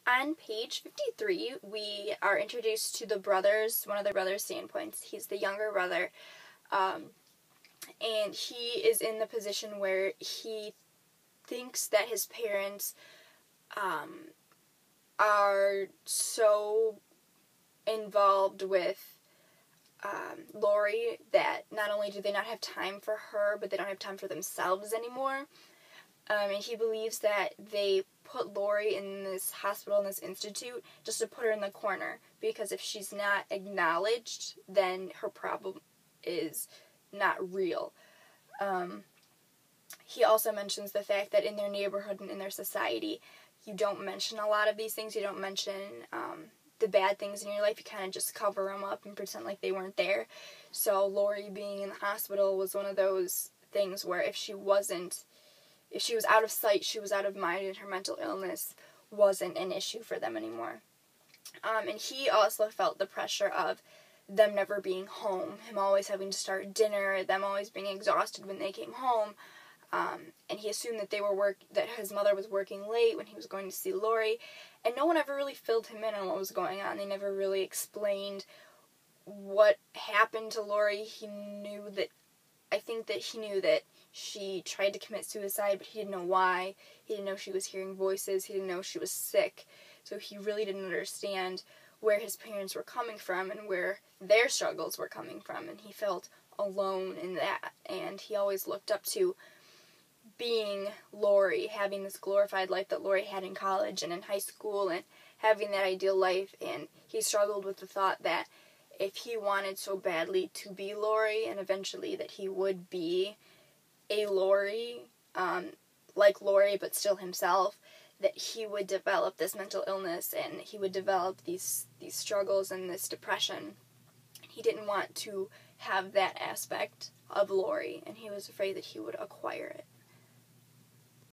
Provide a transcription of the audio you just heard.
On page 53, we are introduced to the brothers, one of the brothers' standpoints. He's the younger brother, and he is in the position where he thinks that his parents are so involved with Lori that not only do they not have time for her, but they don't have time for themselves anymore. And he believes that they put Lori in this hospital, in this institute, just to put her in the corner. Because if she's not acknowledged, then her problem is not real. He also mentions the fact that in their neighborhood and in their society, you don't mention a lot of these things. You don't mention the bad things in your life. You kind of just cover them up and pretend like they weren't there. So Lori being in the hospital was one of those things where if she was out of sight, she was out of mind, and her mental illness wasn't an issue for them anymore. And he also felt the pressure of them never being home, him always having to start dinner, them always being exhausted when they came home. And he assumed that that his mother was working late when he was going to see Lori, and no one ever really filled him in on what was going on. They never really explained what happened to Lori. I think that he knew that she tried to commit suicide, but he didn't know why. He didn't know she was hearing voices. He didn't know she was sick. So he really didn't understand where his parents were coming from and where their struggles were coming from. And he felt alone in that. And he always looked up to being Lori, having this glorified life that Lori had in college and in high school, and having that ideal life. And he struggled with the thought that if he wanted so badly to be Lori, and eventually that he would be a Lori, like Lori, but still himself, that he would develop this mental illness, and he would develop these struggles and this depression. He didn't want to have that aspect of Lori, and he was afraid that he would acquire it.